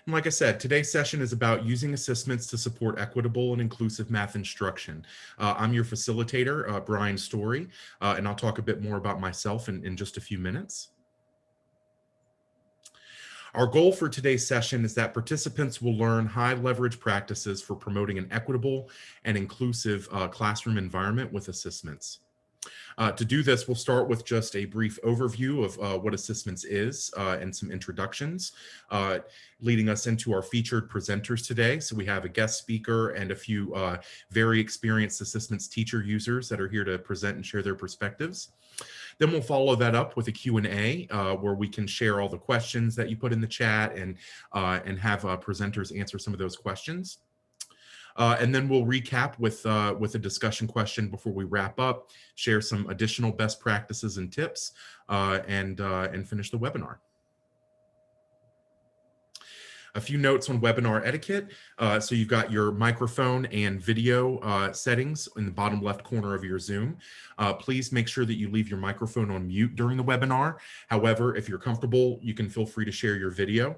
And like I said, today's session is about using assessments to support equitable and inclusive math instruction. I'm your facilitator, Brian Story, and I'll talk a bit more about myself in just a few minutes. Our goal for today's session is that participants will learn high leverage practices for promoting an equitable and inclusive classroom environment with assessments. To do this, we'll start with just a brief overview of what assessments is and some introductions, leading us into our featured presenters today. So we have a guest speaker and a few very experienced assessments teacher users that are here to present and share their perspectives. Then we'll follow that up with a Q&A where we can share all the questions that you put in the chat and have presenters answer some of those questions. And then we'll recap with a discussion question before we wrap up, share some additional best practices and tips, and finish the webinar. A few notes on webinar etiquette. So you've got your microphone and video settings in the bottom left corner of your Zoom. Please make sure that you leave your microphone on mute during the webinar. However, if you're comfortable, you can feel free to share your video.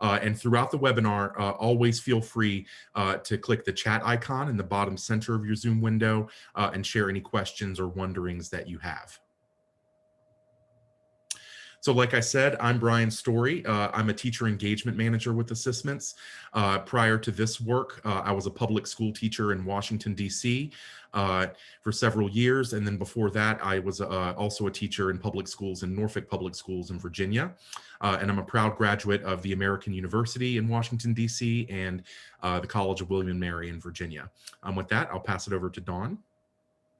And throughout the webinar, always feel free to click the chat icon in the bottom center of your Zoom window and share any questions or wonderings that you have. So like I said, I'm Brian Story. I'm a teacher engagement manager with ASSISTments. Prior to this work, I was a public school teacher in Washington, D.C. For several years. And then before that, I was also a teacher in public schools in Norfolk Public Schools in Virginia. And I'm a proud graduate of the American University in Washington, D.C. and the College of William and Mary in Virginia. With that, I'll pass it over to Dawn.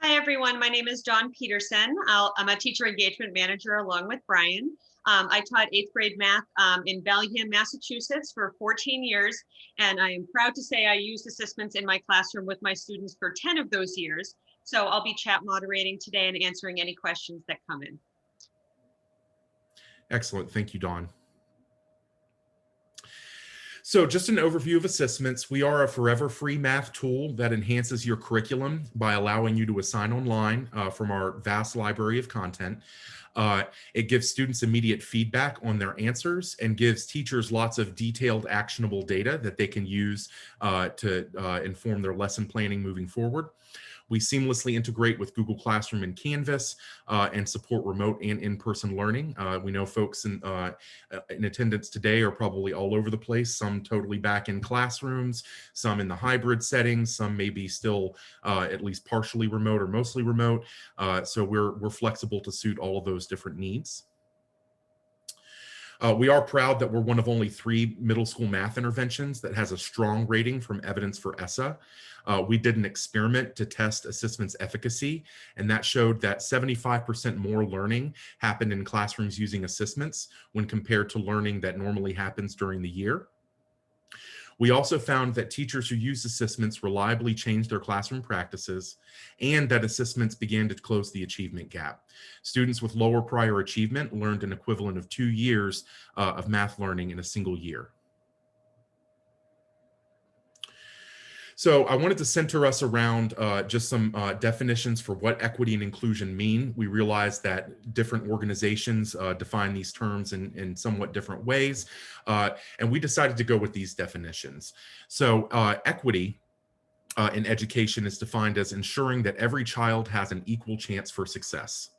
Hi, everyone. My name is Dawn Peterson. I'm a teacher engagement manager along with Brian. I taught 8th grade math in Bellingham, Massachusetts for 14 years. And I am proud to say I used assessments in my classroom with my students for 10 of those years. So I'll be chat moderating today and answering any questions that come in. Excellent. Thank you, Dawn. So just an overview of assessments. We are a forever free math tool that enhances your curriculum by allowing you to assign online from our vast library of content. It gives students immediate feedback on their answers and gives teachers lots of detailed actionable data that they can use to inform their lesson planning moving forward. We seamlessly integrate with Google Classroom and Canvas and support remote and in-person learning. We know folks in attendance today are probably all over the place, some totally back in classrooms, some in the hybrid settings, some maybe still at least partially remote or mostly remote. So we're flexible to suit all of those different needs. We are proud that we're one of only 3 middle school math interventions that has a strong rating from Evidence for ESSA. We did an experiment to test assessments efficacy, and that showed that 75% more learning happened in classrooms using assessments when compared to learning that normally happens during the year. We also found that teachers who use assessments reliably changed their classroom practices and that assessments began to close the achievement gap. Students with lower prior achievement learned an equivalent of 2 years of math learning in a single year. So I wanted to center us around just some definitions for what equity and inclusion mean. We realize that different organizations define these terms in somewhat different ways, and we decided to go with these definitions. So equity in education is defined as ensuring that every child has an equal chance for success.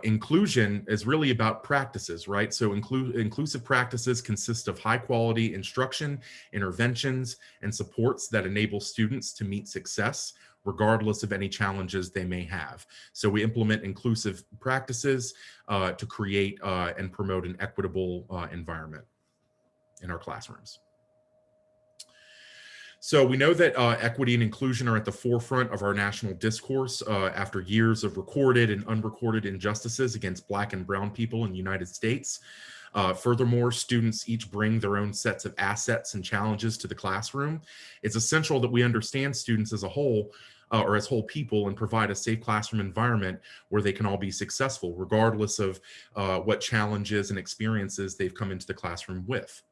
Inclusion is really about practices, right? So inclusive practices consist of high quality instruction, interventions, and supports that enable students to meet success regardless of any challenges they may have. So we implement inclusive practices to create and promote an equitable environment in our classrooms. So we know that equity and inclusion are at the forefront of our national discourse after years of recorded and unrecorded injustices against Black and Brown people in the United States. Furthermore, students each bring their own sets of assets and challenges to the classroom. It's essential that we understand students as a whole or as whole people and provide a safe classroom environment where they can all be successful, regardless of what challenges and experiences they've come into the classroom with.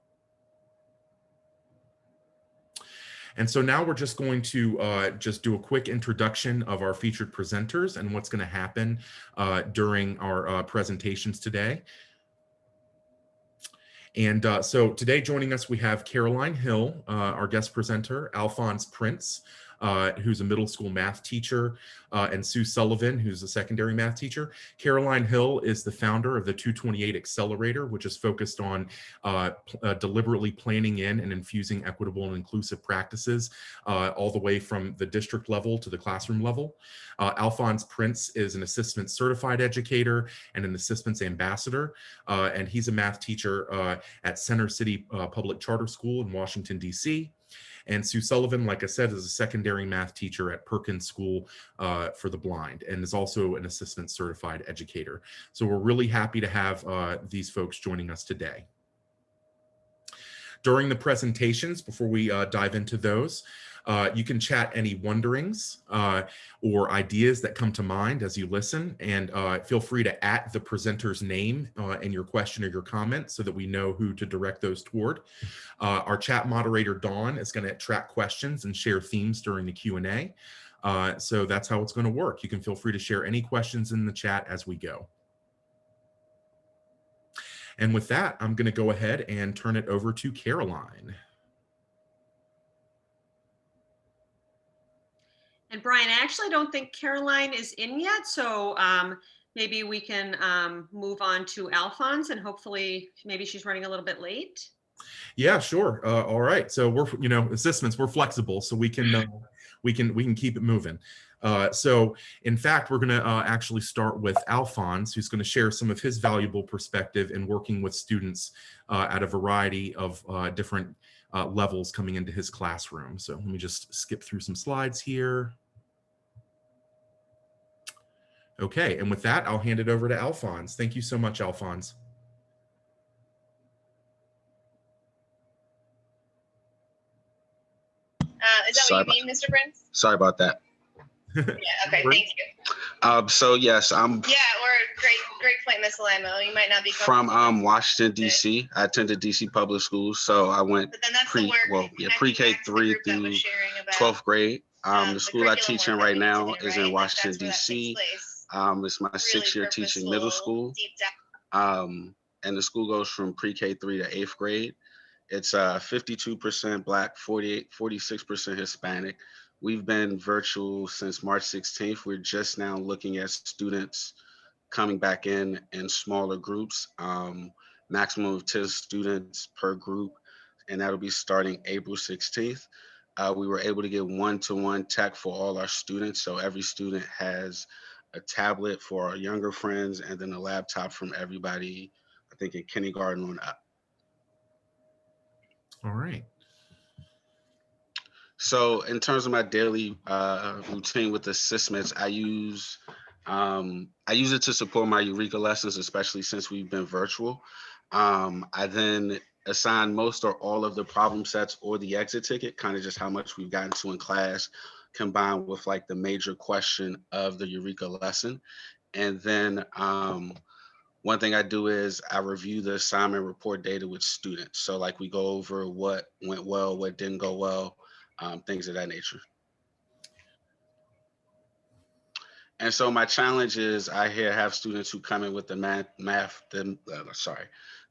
And so now we're just going to just do a quick introduction of our featured presenters and what's going to happen during our presentations today. And so today joining us, we have Caroline Hill, our guest presenter, Alphonse Prince, who's a middle school math teacher, and Sue Sullivan, who's a secondary math teacher. Caroline Hill is the founder of the 228 Accelerator, which is focused on deliberately planning in and infusing equitable and inclusive practices all the way from the district level to the classroom level. Alphonse Prince is an ASSISTments certified educator and an ASSISTments ambassador, and he's a math teacher at Center City Public Charter School in Washington, D.C. And Sue Sullivan, like I said, is a secondary math teacher at Perkins School for the Blind and is also an ASSISTments certified educator. So we're really happy to have these folks joining us today. During the presentations, before we dive into those, you can chat any wonderings or ideas that come to mind as you listen, and feel free to @ the presenter's name in your question or your comment so that we know who to direct those toward. Our chat moderator, Dawn, is going to track questions and share themes during the Q&A. So that's how it's going to work. You can feel free to share any questions in the chat as we go. And with that, I'm going to go ahead and turn it over to Caroline. And Brian, I actually don't think Caroline is in yet, so maybe we can move on to Alphonse, and hopefully maybe she's running a little bit late. Yeah, sure. All right. So we're, ASSISTments, we're flexible, so we can keep it moving. So in fact, we're going to actually start with Alphonse, who's going to share some of his valuable perspective in working with students at a variety of different levels coming into his classroom. So let me just skip through some slides here. Okay, and with that, I'll hand it over to Alphonse. Thank you so much, Alphonse. Is that what you mean, Mr. Prince? Sorry about that. Yeah, okay, thank you. So yes, Yeah, we're Great Point, Miss Alamo. You might not be from Washington, D.C. I attended D.C. public schools, so I went pre-K 3 through 12th grade. The school I teach in right now is in Washington, D.C. It's my 6th year teaching middle school. And the school goes from pre-K 3 to 8th grade. It's 52% Black, 46% Hispanic. We've been virtual since March 16th. We're just now looking at students coming back in smaller groups, maximum of 10 students per group, and that'll be starting April 16th. We were able to get one-to-one tech for all our students. So every student has a tablet for our younger friends and then a laptop from everybody, I think in kindergarten on up. All right. So in terms of my daily routine with ASSISTments, I use it to support my Eureka lessons, especially since we've been virtual. I then assign most or all of the problem sets or the exit ticket, kind of just how much we've gotten to in class, combined with like the major question of the Eureka lesson. And then one thing I do is I review the assignment report data with students. So like we go over what went well, what didn't go well, things of that nature. And so my challenge is I have students who come in with the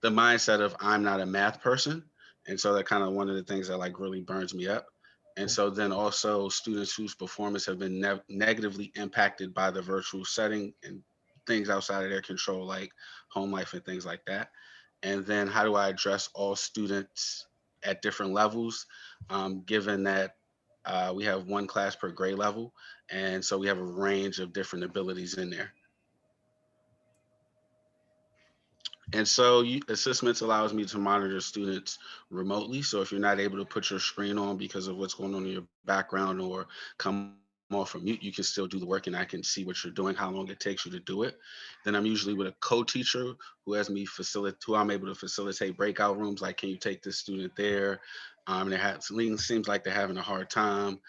the mindset of I'm not a math person. And so that kind of one of the things that like really burns me up. And so then also students whose performance have been negatively impacted by the virtual setting and things outside of their control, like home life and things like that. And then how do I address all students at different levels, given that we have one class per grade level. And so we have a range of different abilities in there. And so ASSISTments allows me to monitor students remotely. So if you're not able to put your screen on because of what's going on in your background or come off from mute, you can still do the work and I can see what you're doing, how long it takes you to do it. Then I'm usually with a co-teacher who has me who I'm able to facilitate breakout rooms. Like, can you take this student there? And it seems like they're having a hard time.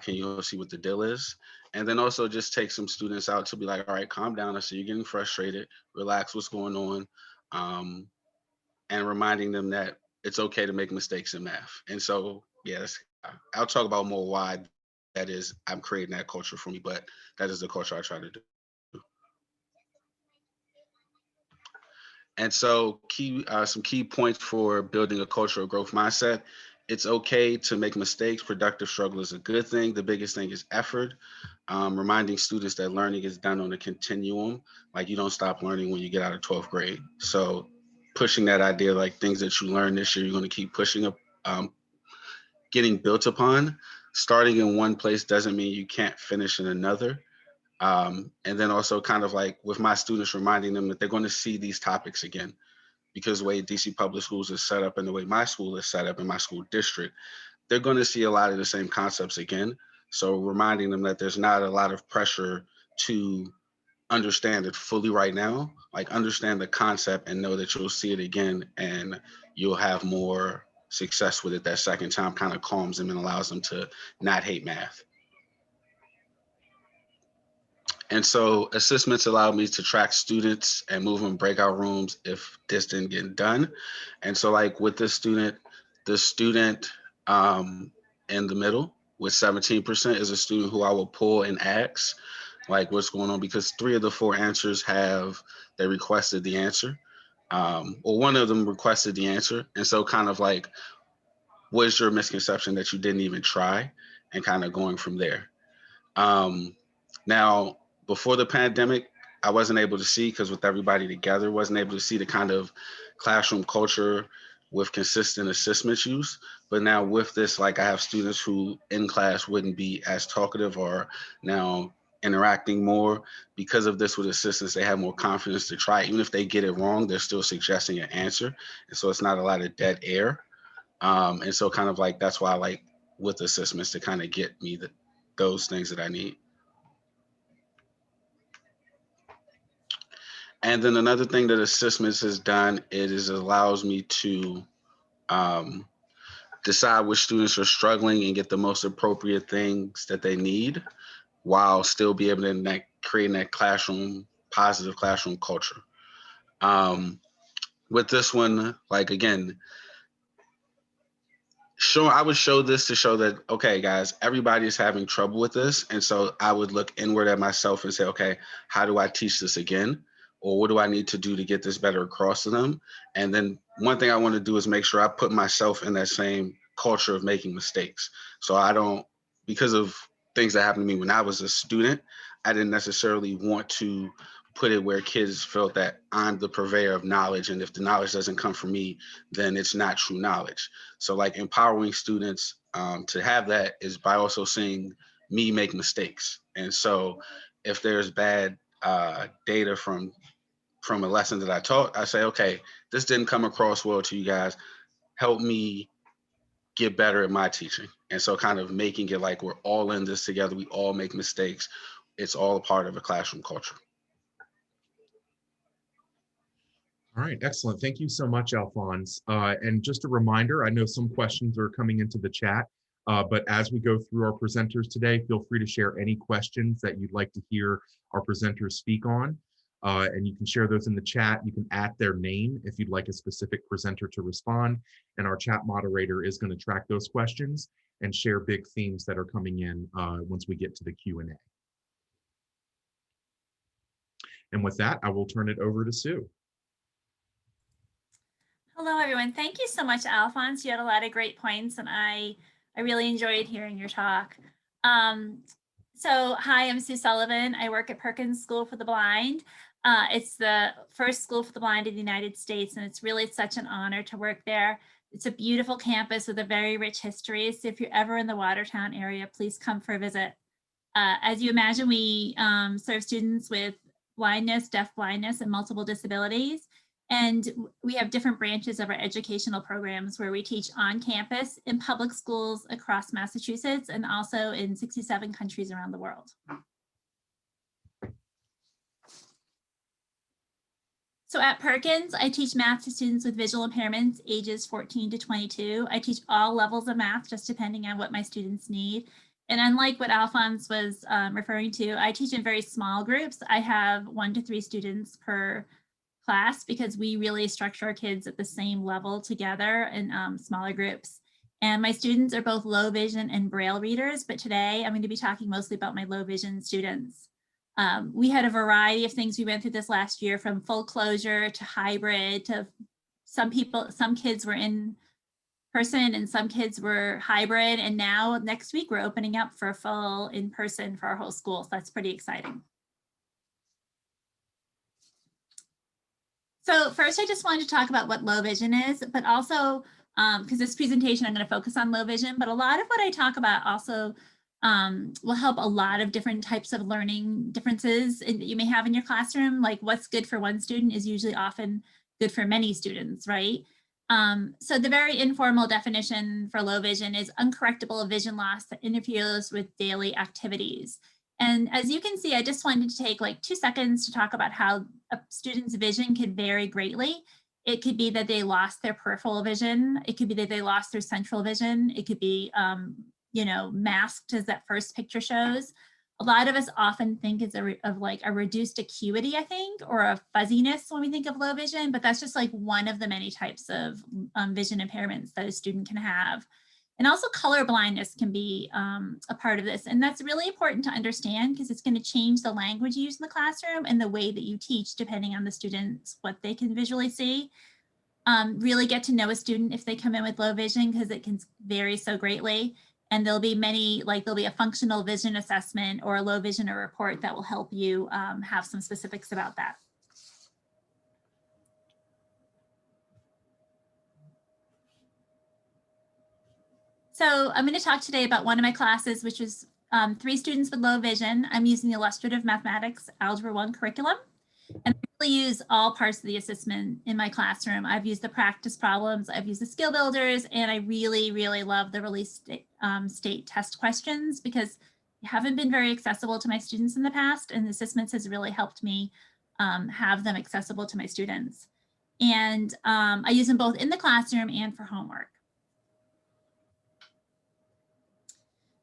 Can you see what the deal is? And then also just take some students out to be like, all right, calm down. I see you're getting frustrated, relax, what's going on? And reminding them that it's okay to make mistakes in math. And so, yes, I'll talk about more why that is. I'm creating that culture for me, but that is the culture I try to do. And so some key points for building a culture of growth mindset. It's okay to make mistakes. Productive struggle is a good thing. The biggest thing is effort. Reminding students that learning is done on a continuum. Like you don't stop learning when you get out of 12th grade. So pushing that idea, like things that you learn this year, you're going to keep pushing up, getting built upon. Starting in one place doesn't mean you can't finish in another. And then also kind of like with my students, reminding them that they're going to see these topics again, because the way DC Public Schools is set up and the way my school is set up in my school district, they're going to see a lot of the same concepts again. So reminding them that there's not a lot of pressure to understand it fully right now, like understand the concept and know that you'll see it again and you'll have more success with it that second time, kind of calms them and allows them to not hate math. And so assessments allowed me to track students and move them in breakout rooms if this didn't get done. And so like with this student, the student in the middle with 17% is a student who I will pull and ask like what's going on, because 3 of the 4 answers they requested the answer. Or one of them requested the answer. And so kind of like, what is your misconception that you didn't even try, and kind of going from there. Now, before the pandemic, I wasn't able to see, because with everybody together, wasn't able to see the kind of classroom culture with consistent assessments use. But now with this, like I have students who in class wouldn't be as talkative or now interacting more. Because of this with assistants, they have more confidence to try. Even if they get it wrong, they're still suggesting an answer. And so it's not a lot of dead air. And so kind of like, that's why I like with assessments to kind of get me those things that I need. And then another thing that assessments has done is it allows me to decide which students are struggling and get the most appropriate things that they need, while still be able to create that positive classroom culture. With this one, like again, I would show this to show that, okay, guys, everybody is having trouble with this. And so I would look inward at myself and say, okay, how do I teach this again? Or what do I need to do to get this better across to them? And then one thing I want to do is make sure I put myself in that same culture of making mistakes. So I don't, because of things that happened to me when I was a student, I didn't necessarily want to put it where kids felt that I'm the purveyor of knowledge, and if the knowledge doesn't come from me, then it's not true knowledge. So like empowering students to have that is by also seeing me make mistakes. And so if there's bad data from a lesson that I taught, I say, okay, this didn't come across well to you guys. Help me get better at my teaching. And so kind of making it like we're all in this together. We all make mistakes. It's all a part of a classroom culture. All right, excellent. Thank you so much, Alphonse. And just a reminder, I know some questions are coming into the chat, but as we go through our presenters today, feel free to share any questions that you'd like to hear our presenters speak on. And you can share those in the chat. You can add their name if you'd like a specific presenter to respond. And our chat moderator is going to track those questions and share big themes that are coming in once we get to the Q&A. And with that, I will turn it over to Sue. Hello, everyone. Thank you so much, Alphonse. You had a lot of great points, and I really enjoyed hearing your talk. So hi, I'm Sue Sullivan. I work at Perkins School for the Blind. It's the first school for the blind in the United States, and it's really such an honor to work there. It's a beautiful campus with a very rich history. So if you're ever in the Watertown area, please come for a visit. As you imagine, we serve students with blindness, deaf blindness, and multiple disabilities. And we have different branches of our educational programs where we teach on campus in public schools across Massachusetts and also in 67 countries around the world. So at Perkins, I teach math to students with visual impairments ages 14 to 22. I teach all levels of math, just depending on what my students need. And unlike what Alphonse was referring to, I teach in very small groups. I have 1 to 3 students per class because we really structure our kids at the same level together in smaller groups. And my students are both low vision and Braille readers, but today I'm going to be talking mostly about my low vision students. We had a variety of things we went through this last year, from full closure to hybrid to some kids were in person and some kids were hybrid. And now next week we're opening up for a full in person for our whole school. So that's pretty exciting. So first, I just wanted to talk about what low vision is, but also because this presentation, I'm going to focus on low vision, but a lot of what I talk about also will help a lot of different types of learning differences that you may have in your classroom. Like what's good for one student is usually often good for many students, right? So the very informal definition for low vision is uncorrectable vision loss that interferes with daily activities. And as you can see, I just wanted to take like 2 seconds to talk about how a student's vision could vary greatly. It could be that they lost their peripheral vision. It could be that they lost their central vision. It could be, you know, masked, as that first picture shows. A lot of us often think it's of like a reduced acuity, I think, or a fuzziness when we think of low vision, but that's just like one of the many types of vision impairments that a student can have. And also color blindness can be a part of this. And that's really important to understand because it's going to change the language used in the classroom and the way that you teach, depending on the students, what they can visually see. Really get to know a student if they come in with low vision, because it can vary so greatly. And there'll be many, like there'll be a functional vision assessment or a low vision or report that will help you have some specifics about that. So I'm going to talk today about one of my classes, which is 3 students with low vision. I'm using the illustrative mathematics Algebra 1 curriculum. And I really use all parts of the assessment in my classroom. I've used the practice problems, I've used the skill builders, and I really, really love the release state test questions because they haven't been very accessible to my students in the past, and the assessments has really helped me have them accessible to my students. And I use them both in the classroom and for homework.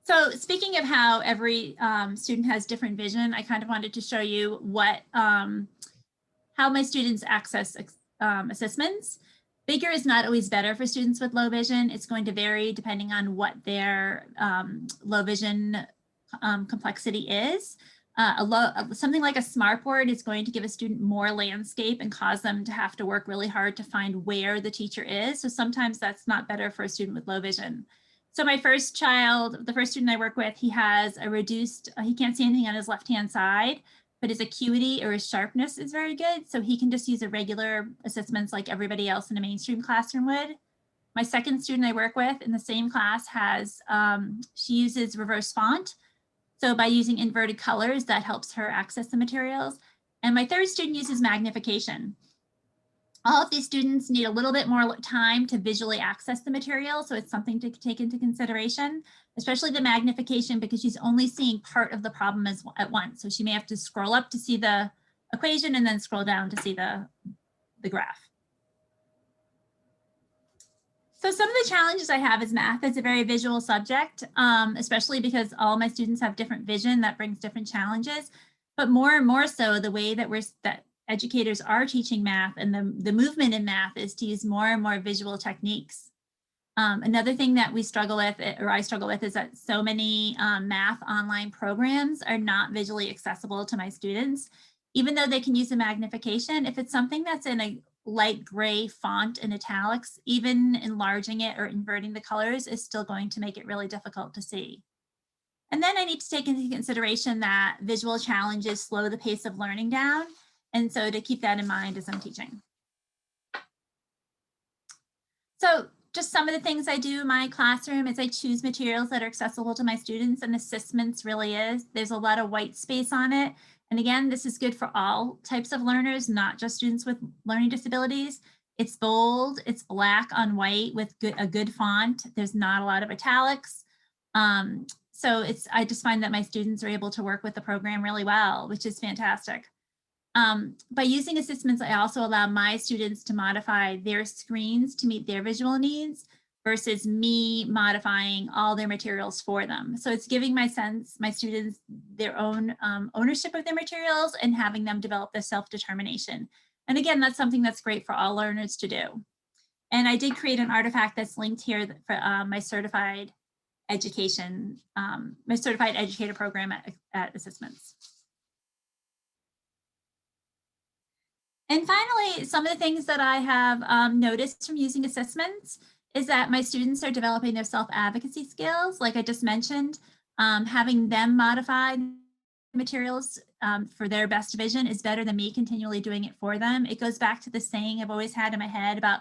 So speaking of how every student has different vision, I kind of wanted to show you what how my students access assessments. Bigger is not always better for students with low vision. It's going to vary depending on what their low vision complexity is. Something like a smartboard is going to give a student more landscape and cause them to have to work really hard to find where the teacher is. So sometimes that's not better for a student with low vision. So my first child, the first student I work with, he has a reduced, he can't see anything on his left-hand side, but his acuity or his sharpness is very good. So he can just use a regular assessments like everybody else in a mainstream classroom would. My second student I work with in the same class has, she uses reverse font. So by using inverted colors, that helps her access the materials. And my third student uses magnification. All of these students need a little bit more time to visually access the material. So it's something to take into consideration, especially the magnification, because she's only seeing part of the problem at once. So she may have to scroll up to see the equation and then scroll down to see the graph. So some of the challenges I have is math is a very visual subject, especially because all my students have different vision. That brings different challenges, but more and more so the way that educators are teaching math and the movement in math is to use more and more visual techniques. Another thing that we struggle with, or I struggle with, is that so many math online programs are not visually accessible to my students. Even though they can use a magnification, if it's something that's in a light gray font and italics, even enlarging it or inverting the colors is still going to make it really difficult to see. And then I need to take into consideration that visual challenges slow the pace of learning down. And so to keep that in mind as I'm teaching. So just some of the things I do in my classroom is I choose materials that are accessible to my students, and assessments really is. There's a lot of white space on it. And again, this is good for all types of learners, not just students with learning disabilities. It's bold, it's black on white with a good font. There's not a lot of italics. So I just find that my students are able to work with the program really well, which is fantastic. By using assessments, I also allow my students to modify their screens to meet their visual needs versus me modifying all their materials for them. So it's giving my students their own ownership of their materials and having them develop their self-determination. And again, that's something that's great for all learners to do. And I did create an artifact that's linked here for my certified education, my certified educator program at ASSISTments. And finally, some of the things that I have noticed from using assessments is that my students are developing their self-advocacy skills. Like I just mentioned, having them modify materials for their best vision is better than me continually doing it for them. It goes back to the saying I've always had in my head about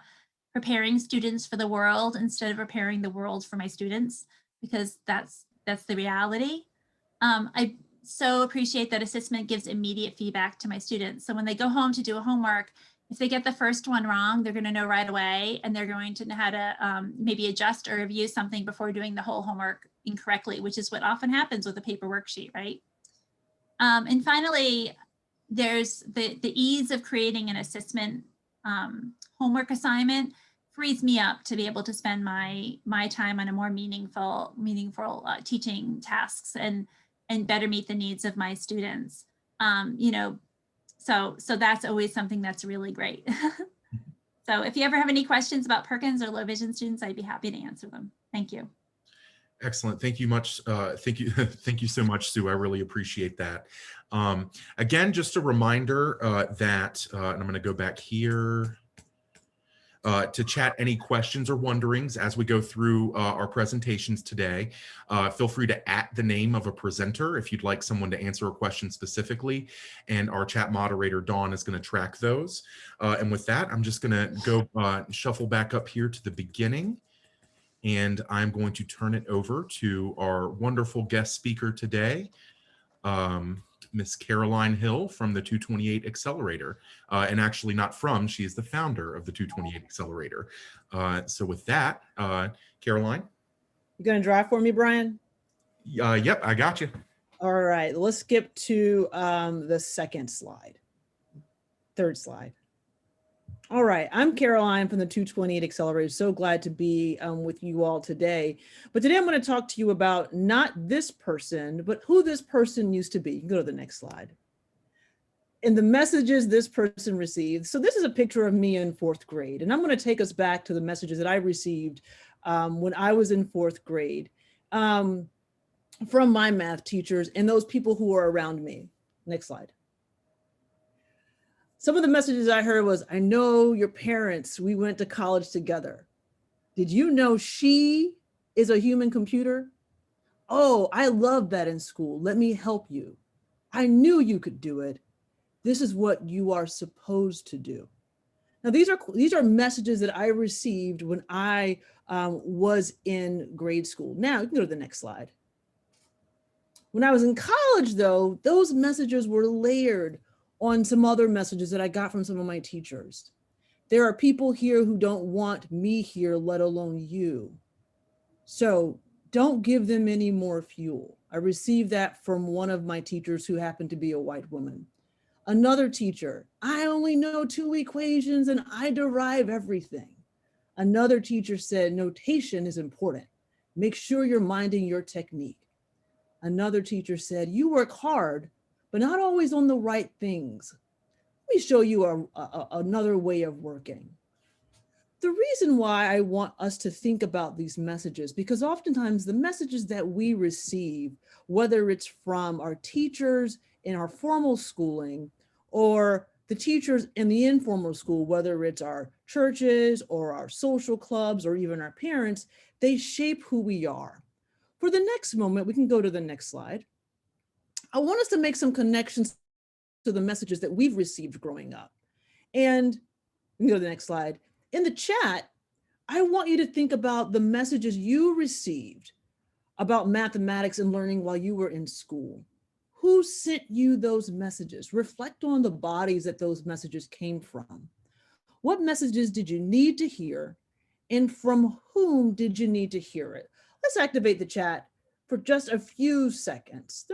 preparing students for the world instead of preparing the world for my students, because that's the reality. I so appreciate that assessment gives immediate feedback to my students. So when they go home to do a homework, if they get the first one wrong, they're going to know right away, and they're going to know how to maybe adjust or review something before doing the whole homework incorrectly, which is what often happens with a paper worksheet, right? And finally, there's the ease of creating an assessment homework assignment frees me up to be able to spend my time on a more meaningful teaching tasks and better meet the needs of my students. You know, so that's always something that's really great. So if you ever have any questions about Perkins or low vision students, I'd be happy to answer them. Thank you. Excellent. Thank you much. Thank you. Thank you so much, Sue. I really appreciate that. Again, just a reminder that, and I'm going to go back here to chat any questions or wonderings as we go through our presentations today. Feel free to @ the name of a presenter if you'd like someone to answer a question specifically, and our chat moderator, Dawn, is going to track those. And with that, I'm just going to go shuffle back up here to the beginning. And I'm going to turn it over to our wonderful guest speaker today, Miss Caroline Hill from the 228 Accelerator. And actually not from, she is the founder of the 228 Accelerator. So with that, Caroline. You gonna drive for me, Brian? Yep, I got you. All right, let's skip to the third slide. All right, I'm Caroline from the 228 Accelerator. So glad to be with you all today. But today I'm going to talk to you about not this person, but who this person used to be. You can go to the next slide. And the messages this person received. So this is a picture of me in 4th grade. And I'm going to take us back to the messages that I received when I was in 4th grade from my math teachers and those people who were around me. Next slide. Some of the messages I heard was, I know your parents, we went to college together. Did you know she is a human computer? Oh, I love that in school. Let me help you. I knew you could do it. This is what you are supposed to do. Now, these are messages that I received when I was in grade school. Now, you can go to the next slide. When I was in college, though, those messages were layered on some other messages that I got from some of my teachers. There are people here who don't want me here, let alone you. So don't give them any more fuel. I received that from one of my teachers who happened to be a white woman. Another teacher, I only know 2 equations and I derive everything. Another teacher said, notation is important. Make sure you're minding your technique. Another teacher said, you work hard, but not always on the right things. Let me show you another way of working. The reason why I want us to think about these messages, because oftentimes the messages that we receive, whether it's from our teachers in our formal schooling or the teachers in the informal school, whether it's our churches or our social clubs or even our parents, they shape who we are. For the next moment, we can go to the next slide. I want us to make some connections to the messages that we've received growing up. And we can go to the next slide. In the chat, I want you to think about the messages you received about mathematics and learning while you were in school. Who sent you those messages? Reflect on the bodies that those messages came from. What messages did you need to hear? And from whom did you need to hear it? Let's activate the chat for just a few seconds,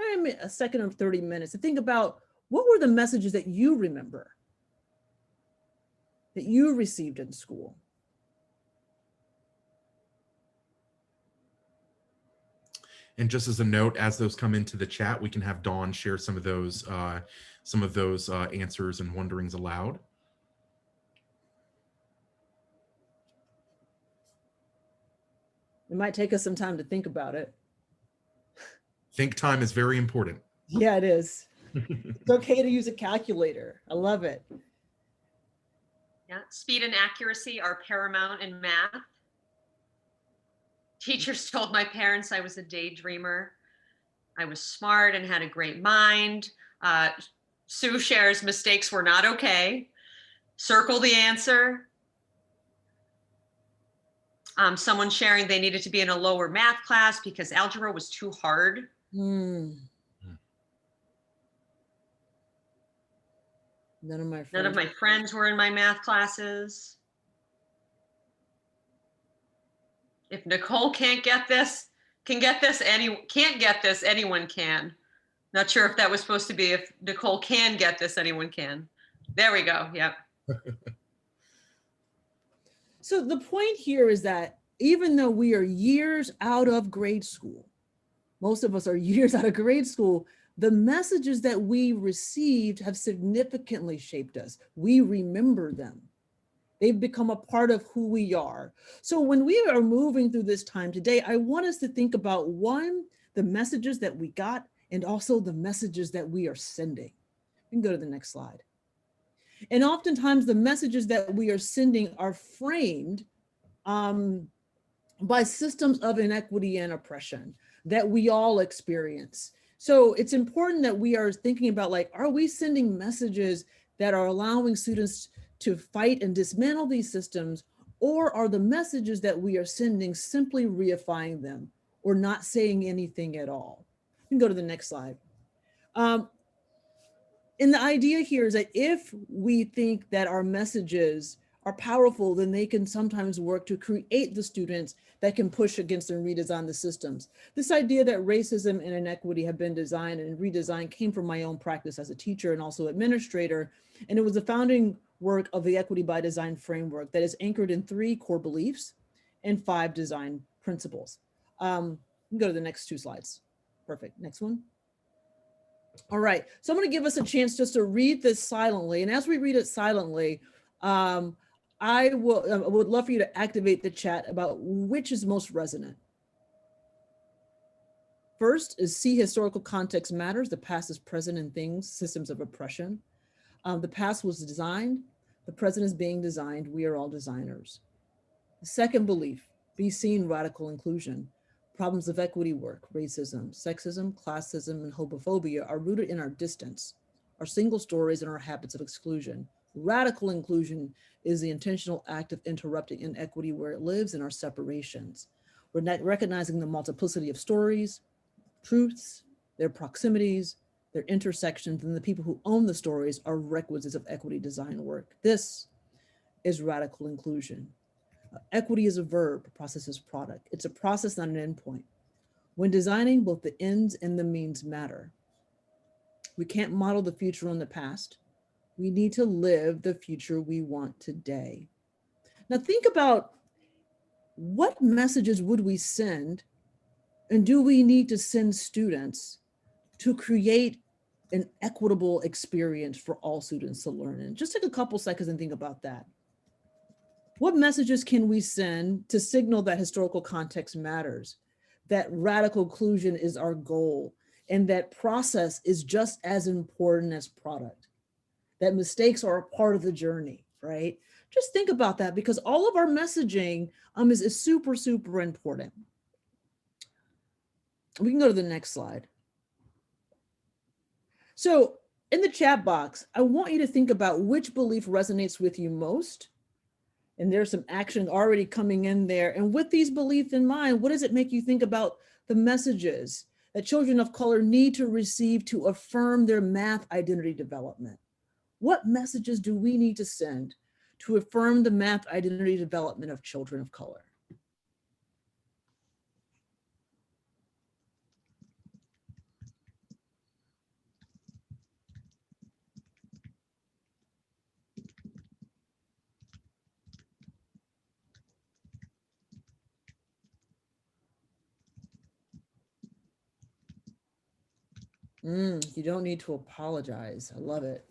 a second of 30 minutes, to think about what were the messages that you remember that you received in school. And just as a note, as those come into the chat, we can have Dawn share some of those answers and wonderings aloud. It might take us some time to think about it. Think time is very important. Yeah, it is. It's okay to use a calculator. I love it. Yeah, speed and accuracy are paramount in math. Teachers told my parents I was a daydreamer. I was smart and had a great mind. Sue shares mistakes were not okay. Circle the answer. Someone sharing they needed to be in a lower math class because algebra was too hard. None of my friends were in my math classes. If Nicole can't get this, anyone can. Not sure if that was supposed to be if Nicole can get this, anyone can. There we go. Yep. So the point here is that even though we are years out of grade school, most of us are years out of grade school, the messages that we received have significantly shaped us. We remember them. They've become a part of who we are. So when we are moving through this time today, I want us to think about, one, the messages that we got, and also the messages that we are sending. You can go to the next slide. And oftentimes the messages that we are sending are framed by systems of inequity and oppression that we all experience. So it's important that we are thinking about, like, are we sending messages that are allowing students to fight and dismantle these systems, or are the messages that we are sending simply reifying them or not saying anything at all? You can go to the next slide. And the idea here is that if we think that our messages are powerful, then they can sometimes work to create the students that can push against and redesign the systems. This idea that racism and inequity have been designed and redesigned came from my own practice as a teacher and also administrator. And it was the founding work of the Equity by Design framework that is anchored in 3 core beliefs and 5 design principles. You can go to the next 2 slides. Perfect. Next one. All right, so I'm going to give us a chance just to read this silently. And as we read it silently, I would love for you to activate the chat about which is most resonant. First is see historical context matters. The past is present in things, systems of oppression. The past was designed. The present is being designed. We are all designers. The second belief, be seen, radical inclusion. Problems of equity work, racism, sexism, classism, and homophobia are rooted in our distance, our single stories, and our habits of exclusion. Radical inclusion is the intentional act of interrupting inequity where it lives in our separations. We're not recognizing the multiplicity of stories, truths, their proximities, their intersections, and the people who own the stories are requisites of equity design work. This is radical inclusion. Equity is a verb, process is product. It's a process, not an endpoint. When designing, both the ends and the means matter. We can't model the future on the past. We need to live the future we want today. Now think about, what messages would we send, and do we need to send students to create an equitable experience for all students to learn in? Just take a couple seconds and think about that. What messages can we send to signal that historical context matters, that radical inclusion is our goal, and that process is just as important as product, that mistakes are a part of the journey, right? Just think about that, because all of our messaging is super, super important. We can go to the next slide. So in the chat box, I want you to think about which belief resonates with you most. And there's some action already coming in there. And with these beliefs in mind, what does it make you think about the messages that children of color need to receive to affirm their math identity development? What messages do we need to send to affirm the math identity development of children of color? You don't need to apologize. I love it.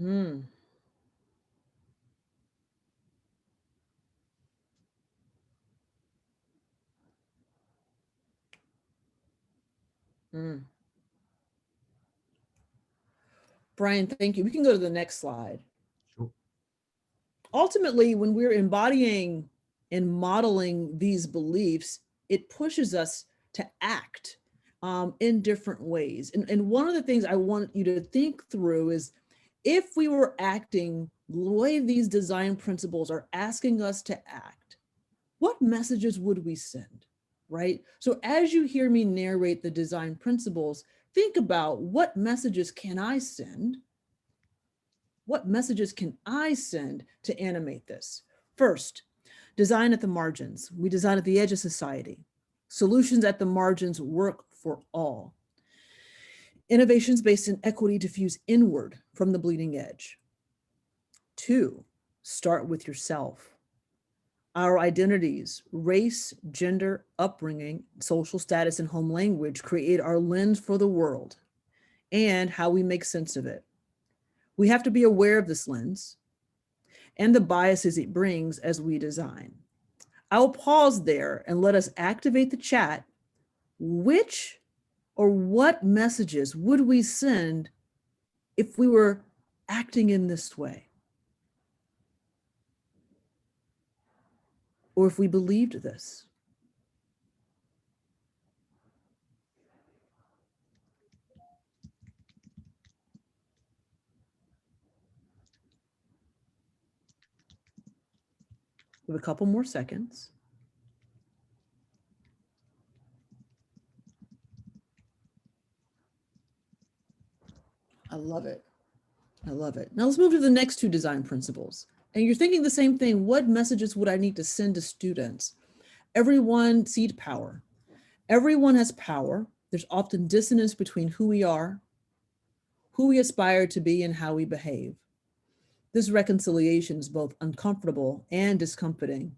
Mm. Brian, thank you. We can go to the next slide. Sure. Ultimately, when we're embodying and modeling these beliefs, it pushes us to act in different ways. And one of the things I want you to think through is, if we were acting the way these design principles are asking us to act, what messages would we send, right? So as you hear me narrate the design principles, think about, what messages can I send? What messages can I send to animate this? First, design at the margins. We design at the edge of society. Solutions at the margins work for all. Innovations based in equity diffuse inward from the bleeding edge. 2, start with yourself. Our identities, race, gender, upbringing, social status, and home language create our lens for the world and how we make sense of it. We have to be aware of this lens and the biases it brings as we design. I'll pause there and let us activate the chat. Which or what messages would we send if we were acting in this way? Or if we believed this? We have a couple more seconds. I love it. I love it. Now let's move to the next 2 design principles. And you're thinking the same thing. What messages would I need to send to students? Everyone cede power. Everyone has power. There's often dissonance between who we are, who we aspire to be, and how we behave. This reconciliation is both uncomfortable and discomforting.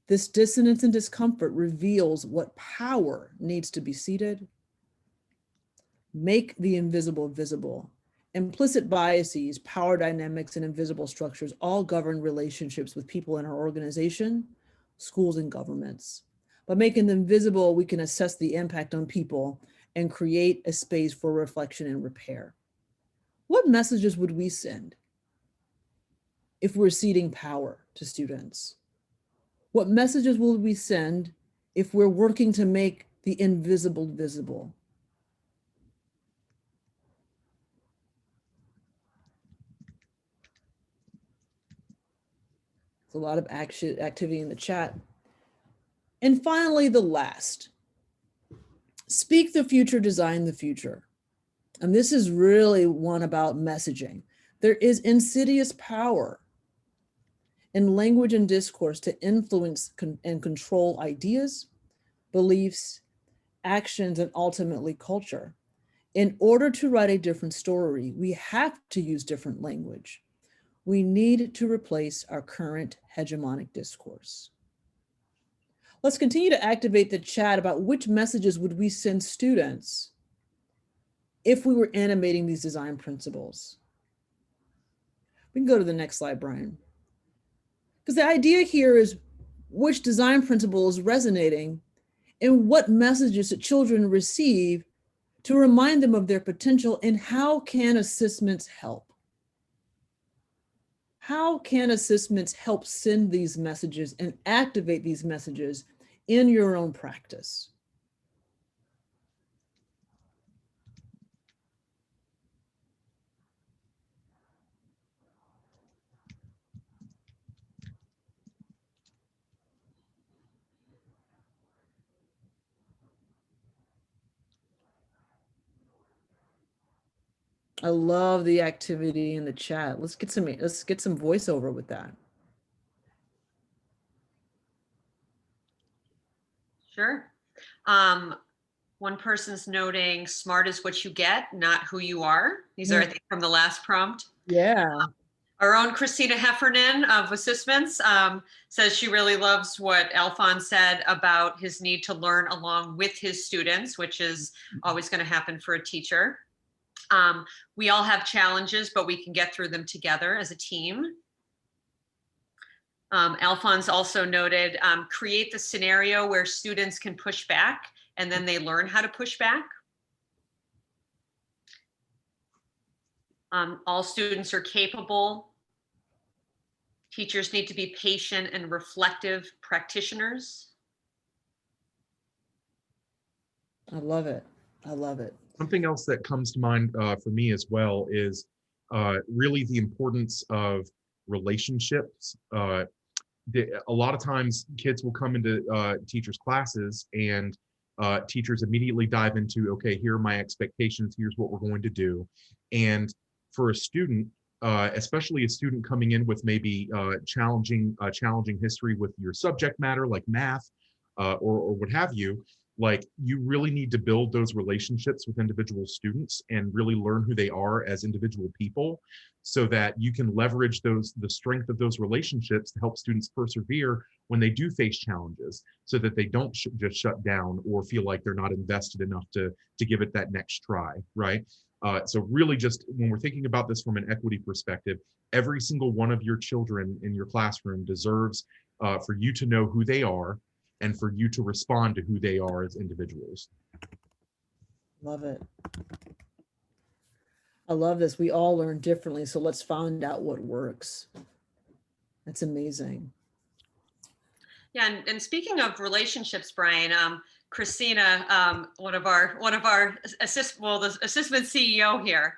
This dissonance and discomfort reveals what power needs to be ceded. Make the invisible visible. Implicit biases, power dynamics, and invisible structures all govern relationships with people in our organization, schools, and governments. By making them visible, we can assess the impact on people and create a space for reflection and repair. What messages would we send if we're ceding power to students? What messages will we send if we're working to make the invisible visible? There's a lot of activity in the chat. And finally, the last. Speak the future, design the future. And this is really one about messaging. There is insidious power in language and discourse to influence and control ideas, beliefs, actions, and ultimately culture. In order to write a different story, we have to use different language. We need to replace our current hegemonic discourse. Let's continue to activate the chat about which messages would we send students if we were animating these design principles. We can go to the next slide, Brian. Because the idea here is which design principle is resonating and what messages that children receive to remind them of their potential, and how can ASSISTments help? How can ASSISTments help send these messages and activate these messages in your own practice? I love the activity in the chat. Let's get some voiceover with that. Sure. One person's noting smart is what you get, not who you are. These are, I think, from the last prompt. Yeah. Our own Christina Heffernan of ASSISTments says she really loves what Alphonse said about his need to learn along with his students, which is always going to happen for a teacher. We all have challenges, but we can get through them together as a team. Alphonse also noted, create the scenario where students can push back and then they learn how to push back. All students are capable. Teachers need to be patient and reflective practitioners. I love it. I love it. Something else that comes to mind for me as well is really the importance of relationships. A lot of times kids will come into teachers' classes and teachers immediately dive into, okay, here are my expectations, here's what we're going to do. And for a student, especially a student coming in with maybe challenging history with your subject matter, like math or what have you, like you really need to build those relationships with individual students and really learn who they are as individual people so that you can leverage the strength of those relationships to help students persevere when they do face challenges so that they don't just shut down or feel like they're not invested enough to give it that next try, right? So really just when we're thinking about this from an equity perspective, every single one of your children in your classroom deserves for you to know who they are and for you to respond to who they are as individuals. Love it. I love this. We all learn differently, so let's find out what works. That's amazing. Yeah, and speaking of relationships, Brian, Christina, one of our the ASSISTment CEO here,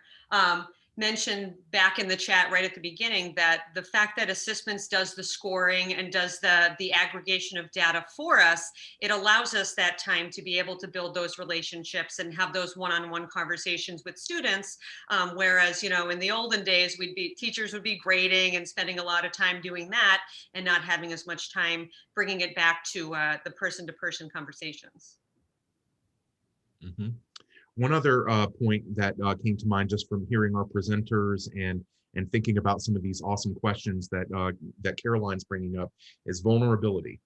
mentioned back in the chat right at the beginning that the fact that ASSISTments does the scoring and does the aggregation of data for us, it allows us that time to be able to build those relationships and have those one-on-one conversations with students. Whereas, in the olden days, teachers would be grading and spending a lot of time doing that and not having as much time bringing it back to the person-to-person conversations. Mm-hmm. One other point that came to mind just from hearing our presenters and thinking about some of these awesome questions that Caroline's bringing up is vulnerability.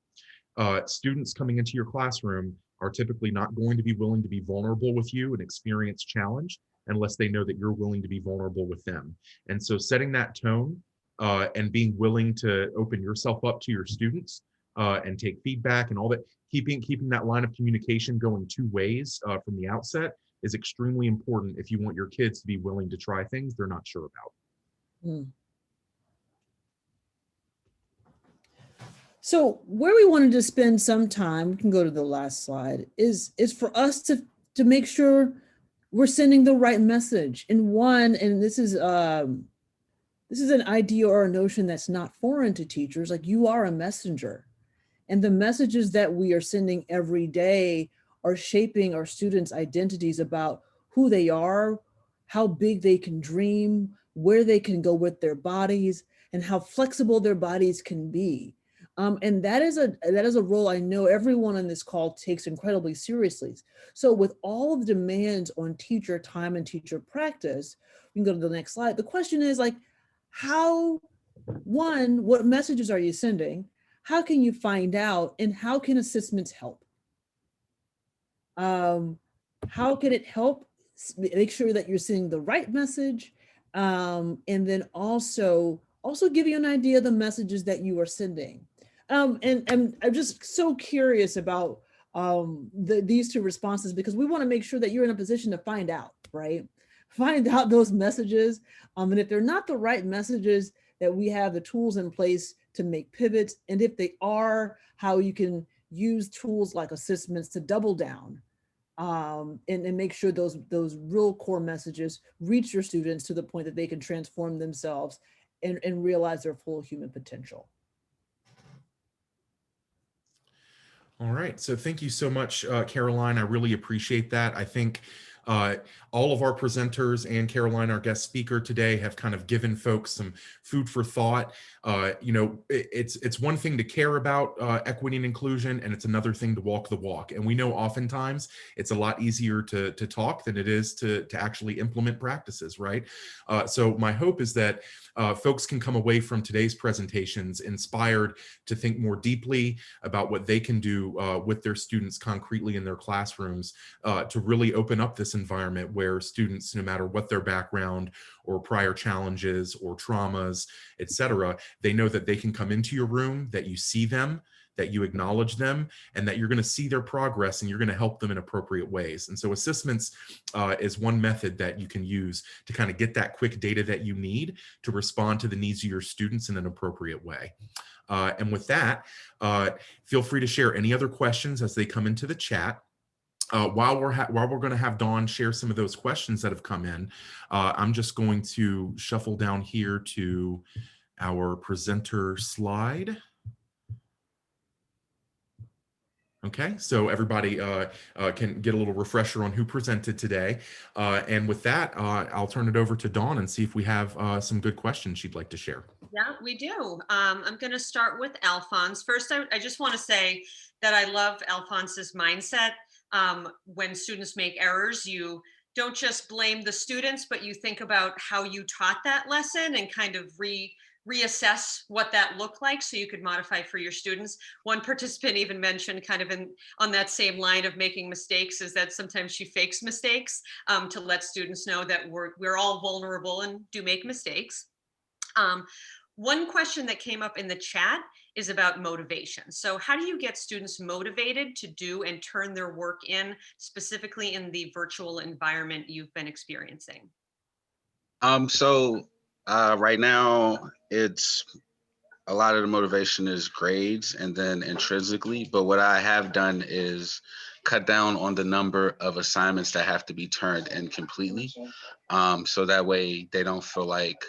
Students coming into your classroom are typically not going to be willing to be vulnerable with you and experience challenge unless they know that you're willing to be vulnerable with them. And so setting that tone and being willing to open yourself up to your students and take feedback and all that, keeping that line of communication going two ways from the outset is extremely important if you want your kids to be willing to try things they're not sure about. Mm. So where we wanted to spend some time, we can go to the last slide, is for us to make sure we're sending the right message. And this is an idea or a notion that's not foreign to teachers, like you are a messenger. And the messages that we are sending every day are shaping our students' identities about who they are, how big they can dream, where they can go with their bodies, and how flexible their bodies can be. And that is a role I know everyone on this call takes incredibly seriously. So with all of the demands on teacher time and teacher practice, we can go to the next slide. The question is like, what messages are you sending? How can you find out, and how can ASSISTments help? How can it help make sure that you're sending the right message, and then also give you an idea of the messages that you are sending. And I'm just so curious about these two responses, because we want to make sure that you're in a position to find out, right? Find out those messages. And if they're not the right messages, that we have the tools in place to make pivots. And if they are, how you can use tools like ASSISTments to double down and make sure those real core messages reach your students to the point that they can transform themselves and realize their full human potential. All right, so thank you so much, Caroline. I really appreciate that. I think all of our presenters and Caroline, our guest speaker today, have kind of given folks some food for thought. It's one thing to care about equity and inclusion, and it's another thing to walk the walk. And we know oftentimes it's a lot easier to talk than it is to actually implement practices, right? So my hope is that folks can come away from today's presentations inspired to think more deeply about what they can do with their students concretely in their classrooms to really open up this environment where students, no matter what their background or prior challenges or traumas, etc., they know that they can come into your room, that you see them, that you acknowledge them, and that you're going to see their progress and you're going to help them in appropriate ways. And so ASSISTments is one method that you can use to kind of get that quick data that you need to respond to the needs of your students in an appropriate way. And with that, feel free to share any other questions as they come into the chat. While we're going to have Dawn share some of those questions that have come in, I'm just going to shuffle down here to our presenter slide. Okay, so everybody can get a little refresher on who presented today. And with that, I'll turn it over to Dawn and see if we have some good questions she'd like to share. Yeah, we do. I'm going to start with Alphonse. First, I just want to say that I love Alphonse's mindset. When students make errors, you don't just blame the students, but you think about how you taught that lesson and kind of reassess what that looked like so you could modify for your students. One participant even mentioned kind of on that same line of making mistakes is that sometimes she fakes mistakes to let students know that we're all vulnerable and do make mistakes. One question that came up in the chat is about motivation. So how do you get students motivated to do and turn their work in, specifically in the virtual environment you've been experiencing? Right now, it's a lot of the motivation is grades and then intrinsically. But what I have done is cut down on the number of assignments that have to be turned in completely. So that way they don't feel like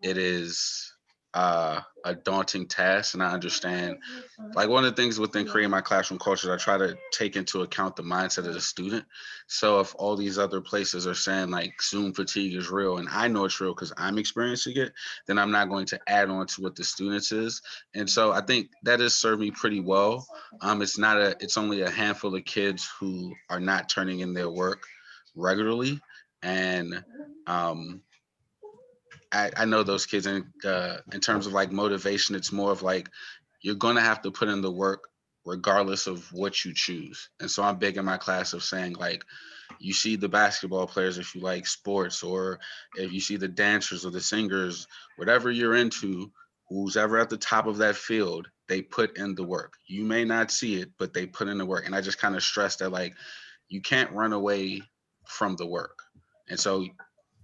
it is a daunting task. And I understand, like, one of the things within creating my classroom culture, I try to take into account the mindset of the student. So if all these other places are saying like Zoom fatigue is real, and I know it's real because I'm experiencing it, then I'm not going to add on to what the students is. And so I think that has served me pretty well. It's only a handful of kids who are not turning in their work regularly. And I know those kids, in terms of like motivation, it's more of like, you're going to have to put in the work regardless of what you choose. And so I'm big in my class of saying, like, you see the basketball players, if you like sports, or if you see the dancers or the singers, whatever you're into, who's ever at the top of that field, they put in the work. You may not see it, but they put in the work. And I just kind of stress that, like, you can't run away from the work. And so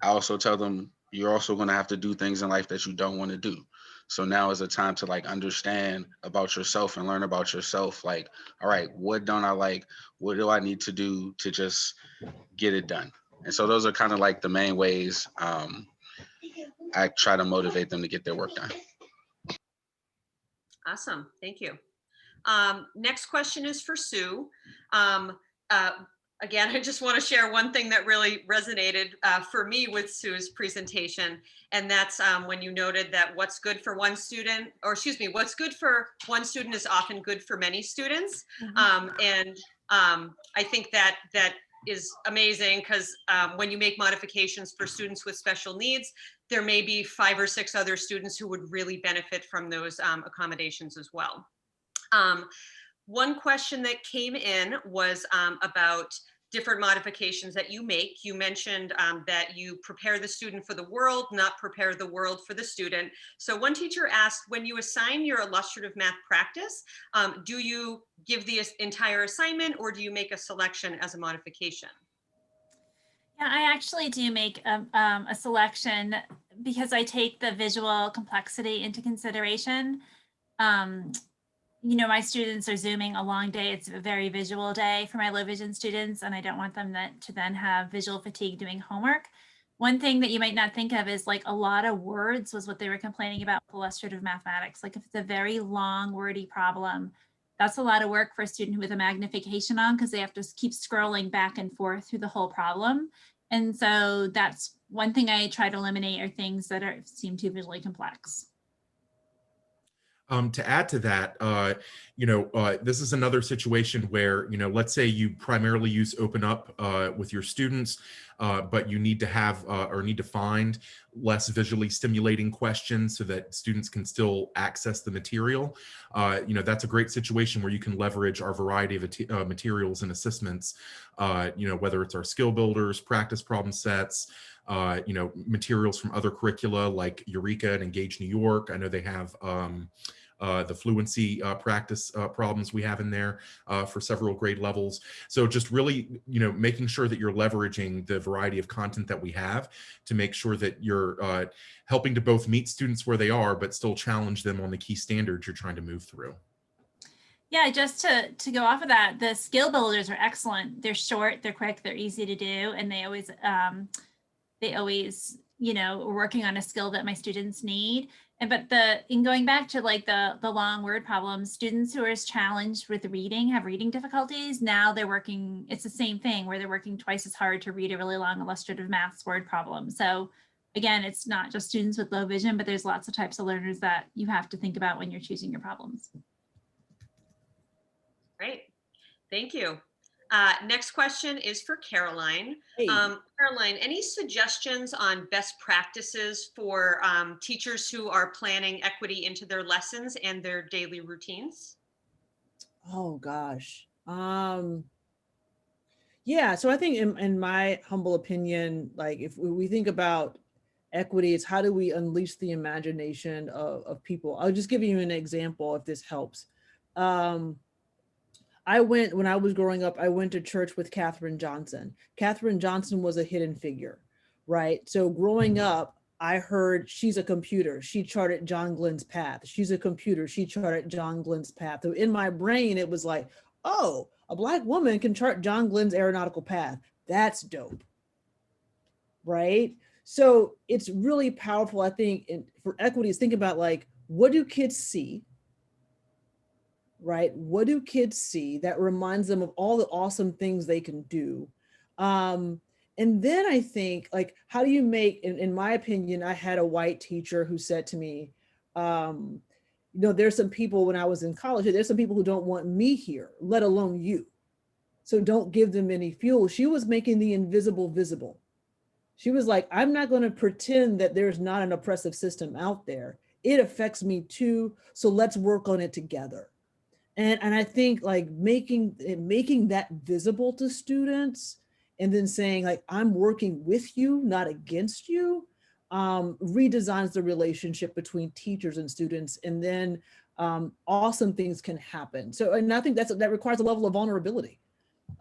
I also tell them, you're also going to have to do things in life that you don't want to do. So now is a time to like understand about yourself and learn about yourself. Like, all right, what don't I like? What do I need to do to just get it done? And so those are kind of like the main ways I try to motivate them to get their work done. Awesome, thank you. Next question is for Sue. Again, I just want to share one thing that really resonated for me with Sue's presentation, and that's when you noted that what's good for one student, or excuse me, what's good for one student is often good for many students. And I think that is amazing because when you make modifications for students with special needs, there may be 5 or 6 other students who would really benefit from those accommodations as well. One question that came in was about different modifications that you make. You mentioned that you prepare the student for the world, not prepare the world for the student. So one teacher asked, when you assign your illustrative math practice, do you give the entire assignment or do you make a selection as a modification? Yeah, I actually do make a selection because I take the visual complexity into consideration. You know, my students are Zooming a long day. It's a very visual day for my low vision students, and I don't want them to then have visual fatigue doing homework. One thing that you might not think of is like a lot of words was what they were complaining about with illustrative mathematics. Like if it's a very long wordy problem, that's a lot of work for a student with a magnification on because they have to keep scrolling back and forth through the whole problem. And so that's one thing I try to eliminate are things that seem too visually complex. To add to that, this is another situation where, let's say you primarily use Open Up with your students, but you need to have or need to find less visually stimulating questions so that students can still access the material. That's a great situation where you can leverage our variety of materials and ASSISTments, whether it's our skill builders, practice problem sets, materials from other curricula like Eureka and Engage New York. I know they have the fluency practice problems we have in there for several grade levels. So just really, making sure that you're leveraging the variety of content that we have to make sure that you're helping to both meet students where they are, but still challenge them on the key standards you're trying to move through. Yeah, just to go off of that, the skill builders are excellent. They're short, they're quick, they're easy to do, and they always are working on a skill that my students need. But in going back to like the long word problems, students who are challenged with reading have reading difficulties. Now they're working, it's the same thing where they're working twice as hard to read a really long illustrative maths word problem. So again, it's not just students with low vision, but there's lots of types of learners that you have to think about when you're choosing your problems. Great, thank you. Next question is for Caroline. Hey. Caroline, any suggestions on best practices for teachers who are planning equity into their lessons and their daily routines? Oh gosh. Yeah, so I think in my humble opinion, like if we think about equity, it's how do we unleash the imagination of people? I'll just give you an example if this helps. When I was growing up, I went to church with Katherine Johnson. Katherine Johnson was a hidden figure, right? So growing up, I heard she's a computer. She charted John Glenn's path. She's a computer. She charted John Glenn's path. So in my brain, it was like, oh, a Black woman can chart John Glenn's aeronautical path. That's dope, right? So it's really powerful, I think, for equity is think about like, what do kids see? Right? What do kids see that reminds them of all the awesome things they can do? And then I think like, how do you make, in my opinion, I had a white teacher who said to me, there's some people when I was in college, there's some people who don't want me here, let alone you. So don't give them any fuel. She was making the invisible visible. She was like, I'm not going to pretend that there's not an oppressive system out there. It affects me too. So let's work on it together. And I think like making that visible to students and then saying like, I'm working with you, not against you, redesigns the relationship between teachers and students. And then awesome things can happen. So, and I think that requires a level of vulnerability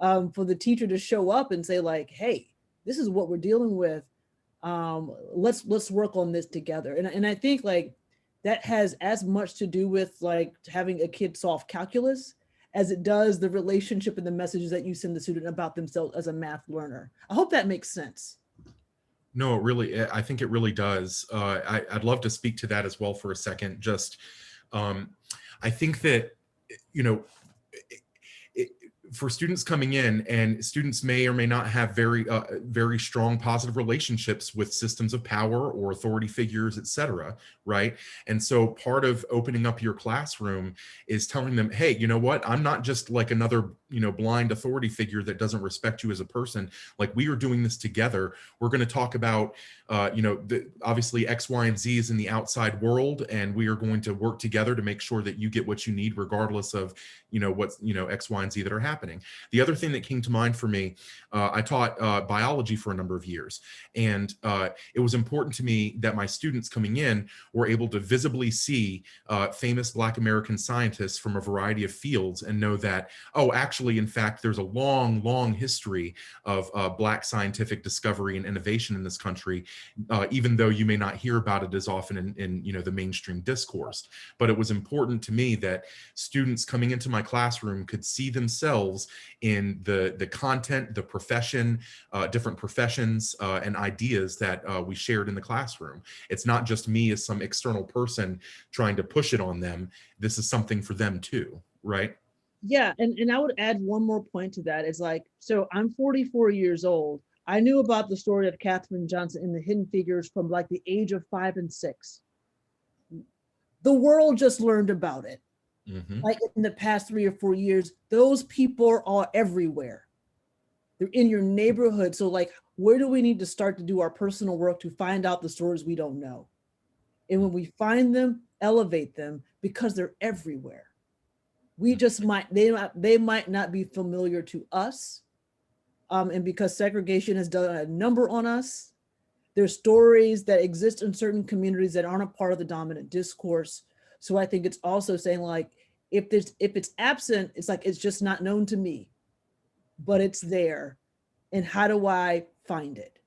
for the teacher to show up and say like, hey, this is what we're dealing with. Let's work on this together. And I think like, that has as much to do with like having a kid solve calculus as it does the relationship and the messages that you send the student about themselves as a math learner. I hope that makes sense. No, I think it really does. I'd love to speak to that as well for a second. Just, I think that, for students coming in, and students may or may not have very strong positive relationships with systems of power or authority figures, et cetera, right? And so part of opening up your classroom is telling them, hey, you know what? I'm not just like another, blind authority figure that doesn't respect you as a person. Like, we are doing this together. We're going to talk about, obviously X, Y, and Z is in the outside world, and we are going to work together to make sure that you get what you need, regardless of, what's, X, Y, and Z that are happening. The other thing that came to mind for me, I taught biology for a number of years, and it was important to me that my students coming in were able to visibly see famous Black American scientists from a variety of fields and know that, oh, actually, in fact, there's a long history of Black scientific discovery and innovation in this country, even though you may not hear about it as often in the mainstream discourse. But it was important to me that students coming into my classroom could see themselves in the content, the profession, different professions and ideas that we shared in the classroom. It's not just me as some external person trying to push it on them. This is something for them too, right? Yeah, and I would add one more point to that. It's like, so I'm 44 years old. I knew about the story of Katherine Johnson and the hidden figures from like the age of 5 and 6. The world just learned about it. Mm-hmm. Like in the past 3 or 4 years, those people are everywhere. They're in your neighborhood. So like, where do we need to start to do our personal work to find out the stories we don't know? And when we find them, elevate them, because they're everywhere. We just they might not be familiar to us. And because segregation has done a number on us, there's stories that exist in certain communities that aren't a part of the dominant discourse. So I think it's also saying like, if it's absent, it's like, it's just not known to me, but it's there. And how do I find it?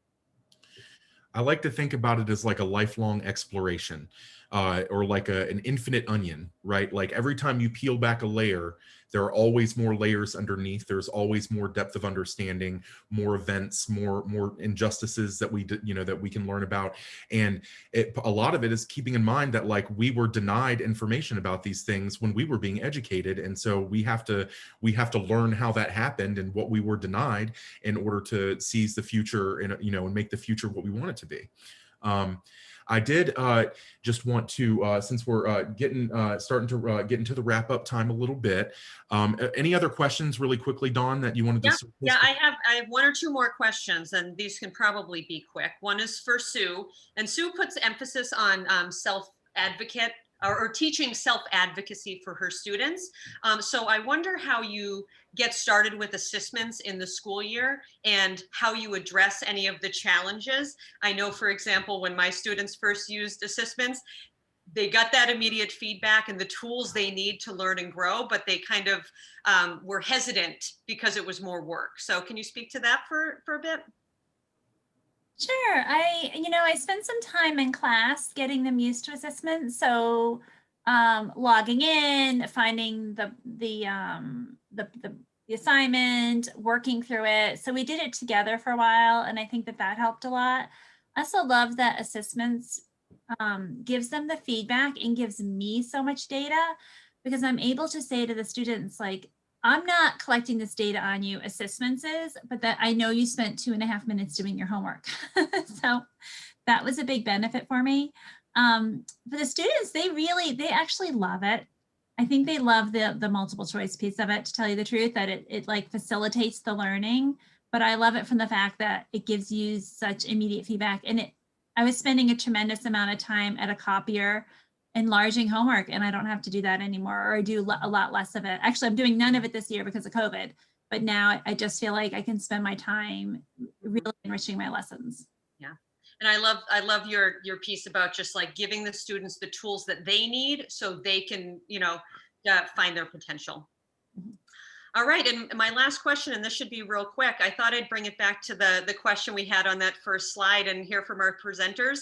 I like to think about it as like a lifelong exploration, or like an infinite onion, right? Like every time you peel back a layer, there are always more layers underneath. There's always more depth of understanding, more events, more injustices that that we can learn about. And a lot of it is keeping in mind that like we were denied information about these things when we were being educated, and so we have to learn how that happened and what we were denied in order to seize the future and and make the future what we want it to be. I did just want to, since we're starting to get into the wrap up time a little bit, any other questions really quickly, Dawn, that you wanted to? Yeah, I have one or two more questions, and these can probably be quick. One is for Sue, and Sue puts emphasis on self-advocate or teaching self-advocacy for her students. So I wonder how you get started with assessments in the school year and how you address any of the challenges. I know, for example, when my students first used assessments, they got that immediate feedback and the tools they need to learn and grow, but they kind of were hesitant because it was more work. So can you speak to that for a bit? Sure. I spent some time in class getting them used to assessments. So logging in, finding the assignment, working through it. So we did it together for a while, and I think that helped a lot. I also love that assessments gives them the feedback and gives me so much data, because I'm able to say to the students, like, I'm not collecting this data on you, assessments is, but that I know you spent 2.5 minutes doing your homework. So that was a big benefit for me. For the students, they actually love it. I think they love the multiple choice piece of it, to tell you the truth, that it like facilitates the learning, but I love it from the fact that it gives you such immediate feedback. And I was spending a tremendous amount of time at a copier enlarging homework, and I don't have to do that anymore, or I do a lot less of it. Actually, I'm doing none of it this year because of COVID, but now I just feel like I can spend my time really enriching my lessons. Yeah. And I love your piece about just like giving the students the tools that they need so they can, find their potential. Mm-hmm. All right, and my last question, and this should be real quick. I thought I'd bring it back to the question we had on that first slide and hear from our presenters.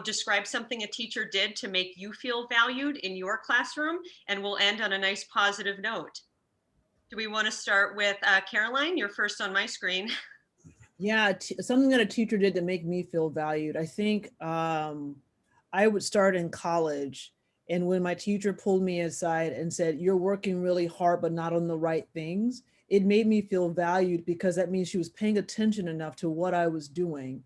Describe something a teacher did to make you feel valued in your classroom, and we'll end on a nice positive note. Do we want to start with Caroline? You're first on my screen. Yeah, something that a teacher did to make me feel valued. I think I would start in college, and when my teacher pulled me aside and said, "You're working really hard, but not on the right things," it made me feel valued, because that means she was paying attention enough to what I was doing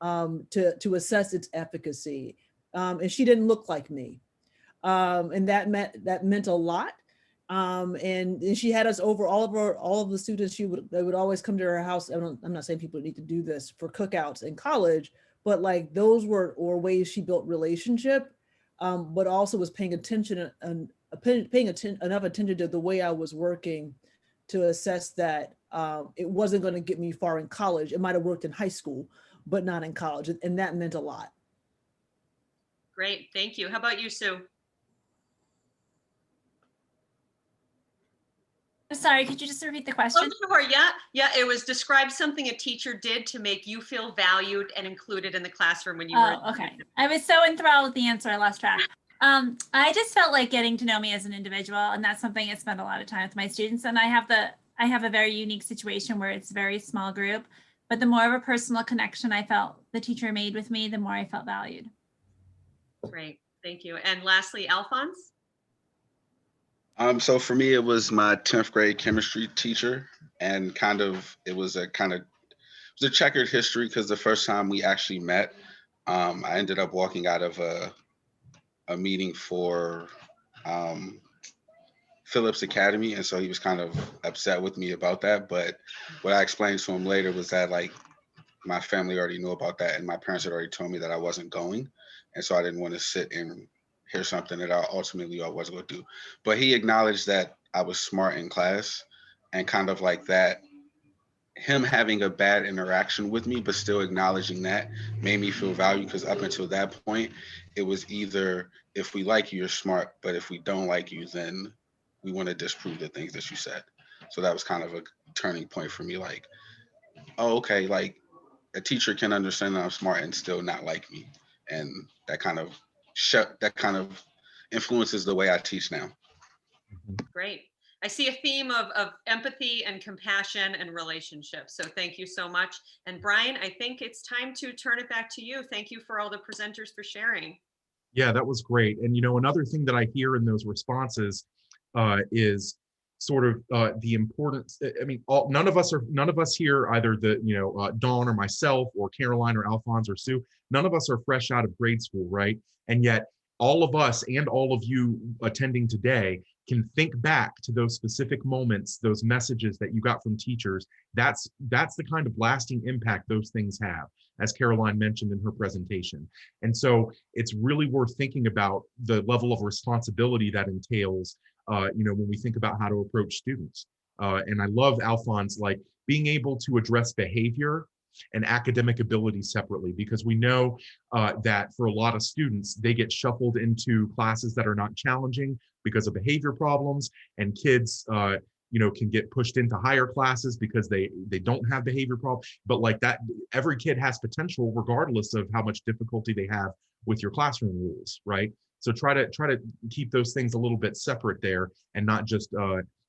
to assess its efficacy. And she didn't look like me. And that meant a lot. And she had us over, all of the students. They would always come to her house. I'm not saying people need to do this for cookouts in college, but like those were ways she built relationship, but also was paying attention and paying enough attention to the way I was working to assess that it wasn't going to get me far in college. It might have worked in high school, but not in college. And that meant a lot. Great, thank you. How about you, Sue? Sorry, could you just repeat the question? Oh, sure. Yeah. It was describe something a teacher did to make you feel valued and included in the classroom when you were. Okay. I was so enthralled with the answer, I lost track. I just felt like getting to know me as an individual, and that's something I spend a lot of time with my students. And I have a very unique situation where it's a very small group, but the more of a personal connection I felt the teacher made with me, the more I felt valued. Great, thank you. And lastly, Alphonse? So for me, it was my 10th grade chemistry teacher, and it was a checkered history, because the first time we actually met, I ended up walking out of a meeting for Phillips Academy, and so he was kind of upset with me about that. But what I explained to him later was that like my family already knew about that, and my parents had already told me that I wasn't going, and so I didn't want to sit and hear something that I wasn't going to do. But he acknowledged that I was smart in class, and kind of like that him having a bad interaction with me, but still acknowledging that made me feel valued, because up until that point, it was either if we like you, you're smart, but if we don't like you, then we want to disprove the things that you said. So that was kind of a turning point for me. Like, oh, okay, like a teacher can understand that I'm smart and still not like me, and that kind of influences the way I teach now. Great. I see a theme of empathy and compassion and relationships. So thank you so much. And Brian, I think it's time to turn it back to you. Thank you for all the presenters for sharing. Yeah, that was great. And another thing that I hear in those responses is sort of the importance. I mean, none of us here, either Dawn or myself or Caroline or Alphonse or Sue, none of us are fresh out of grade school, right? And yet all of us and all of you attending today can think back to those specific moments, those messages that you got from teachers. That's the kind of lasting impact those things have, as Caroline mentioned in her presentation. And so it's really worth thinking about the level of responsibility that entails, when we think about how to approach students. And I love Alphonse, like being able to address behavior and academic ability separately, because we know that for a lot of students, they get shuffled into classes that are not challenging because of behavior problems, and kids can get pushed into higher classes because they don't have behavior problems. But like that, every kid has potential regardless of how much difficulty they have with your classroom rules, right? So try to keep those things a little bit separate there, and not just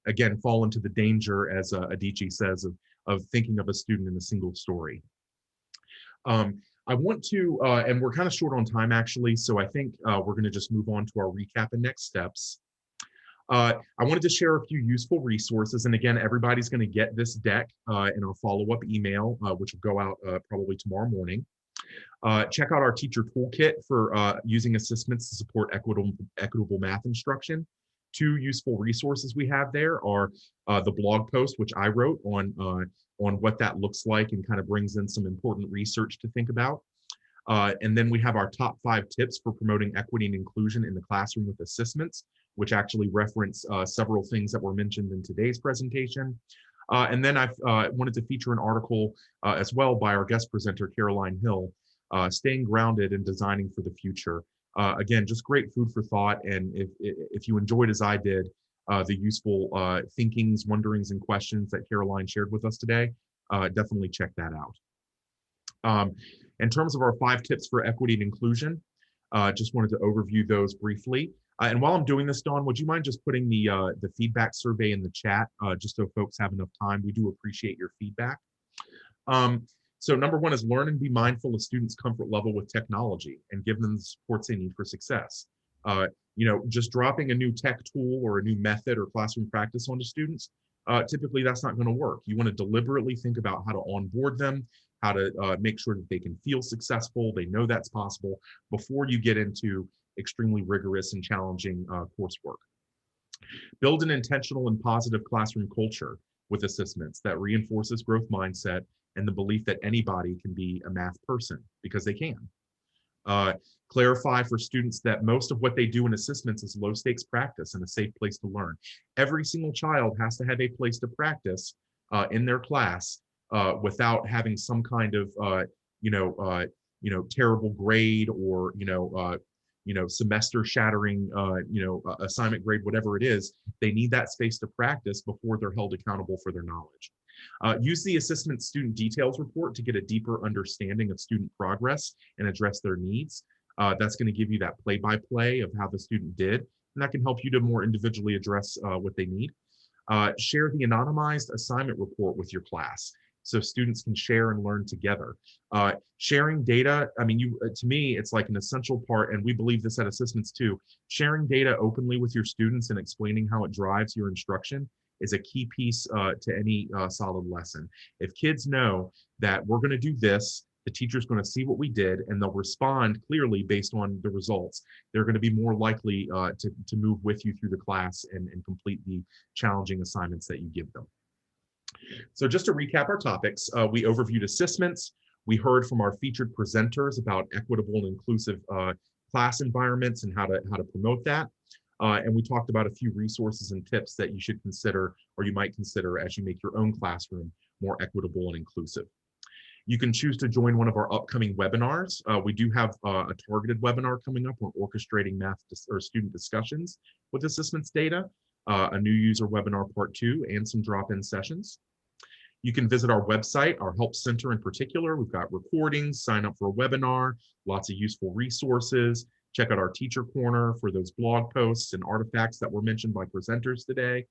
again fall into the danger, as Adichie says, of thinking of a student in a single story. I want to, and we're kind of short on time actually, so I think we're going to just move on to our recap and next steps. I wanted to share a few useful resources, and again, everybody's going to get this deck in our follow-up email, which will go out probably tomorrow morning. Check out our teacher toolkit for using ASSISTments to support equitable math instruction. Two useful resources we have there are the blog post, which I wrote on what that looks like and kind of brings in some important research to think about. And then we have our top 5 tips for promoting equity and inclusion in the classroom with ASSISTments, which actually reference several things that were mentioned in today's presentation. And then I've wanted to feature an article as well by our guest presenter, Caroline Hill, Staying Grounded and Designing for the Future. Again, just great food for thought. And if you enjoyed, as I did, the useful thinkings, wonderings, and questions that Caroline shared with us today, definitely check that out. In terms of our 5 tips for equity and inclusion, just wanted to overview those briefly. And while I'm doing this, Dawn, would you mind just putting the feedback survey in the chat, just so folks have enough time? We do appreciate your feedback. So number 1 is learn and be mindful of students' comfort level with technology and give them the supports they need for success. Just dropping a new tech tool or a new method or classroom practice onto students, typically that's not going to work. You want to deliberately think about how to onboard them, how to make sure that they can feel successful, they know that's possible, before you get into extremely rigorous and challenging coursework. Build an intentional and positive classroom culture with ASSISTments that reinforces growth mindset and the belief that anybody can be a math person, because they can. Clarify for students that most of what they do in ASSISTments is low stakes practice and a safe place to learn. Every single child has to have a place to practice in their class without having some kind of terrible grade or semester shattering assignment grade, whatever it is. They need that space to practice before they're held accountable for their knowledge. Use the ASSISTment student details report to get a deeper understanding of student progress and address their needs. That's going to give you that play-by-play of how the student did, and that can help you to more individually address what they need. Share the anonymized assignment report with your class so students can share and learn together. Sharing data, to me, it's like an essential part, and we believe this at ASSISTments too. Sharing data openly with your students and explaining how it drives your instruction is a key piece to any solid lesson. If kids know that we're going to do this, the teacher's going to see what we did, and they'll respond clearly based on the results, they're going to be more likely to move with you through the class and complete the challenging assignments that you give them. So just to recap our topics, we overviewed ASSISTments. We heard from our featured presenters about equitable and inclusive class environments and how to promote that. And we talked about a few resources and tips that you should consider, or you might consider, as you make your own classroom more equitable and inclusive. You can choose to join one of our upcoming webinars. We do have a targeted webinar coming up on orchestrating math or student discussions with ASSISTments data, a new user webinar part 2, and some drop-in sessions. You can visit our website, our help center in particular. We've got recordings, sign up for a webinar, lots of useful resources. Check out our teacher corner for those blog posts and artifacts that were mentioned by presenters today.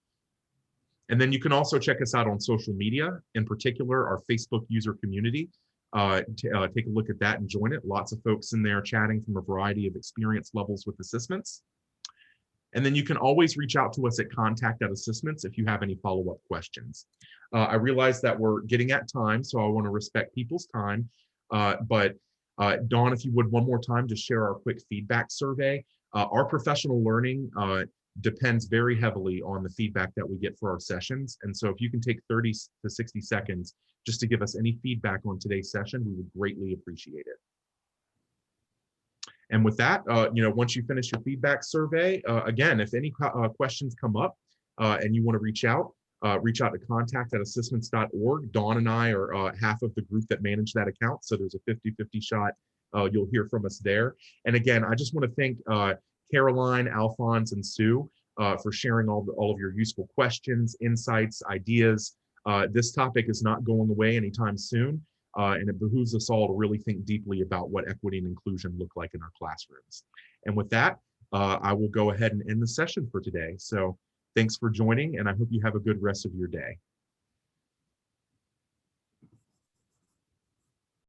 And then you can also check us out on social media, in particular, our Facebook user community. Take a look at that and join it. Lots of folks in there chatting from a variety of experience levels with ASSISTments. And then you can always reach out to us at contact@ASSISTments if you have any follow-up questions. I realize that we're getting at time, so I want to respect people's time. But Dawn, if you would one more time, just share our quick feedback survey. Our professional learning depends very heavily on the feedback that we get for our sessions. And so if you can take 30 to 60 seconds just to give us any feedback on today's session, we would greatly appreciate it. And with that, once you finish your feedback survey, again, if any questions come up and you want to reach out to contact@assistments.org. Dawn and I are half of the group that manage that account. So there's a 50-50 shot. You'll hear from us there. And again, I just want to thank Caroline, Alphonse, and Sue for sharing all of your useful questions, insights, ideas. This topic is not going away anytime soon. And it behooves us all to really think deeply about what equity and inclusion look like in our classrooms. And with that, I will go ahead and end the session for today. So thanks for joining, and I hope you have a good rest of your day.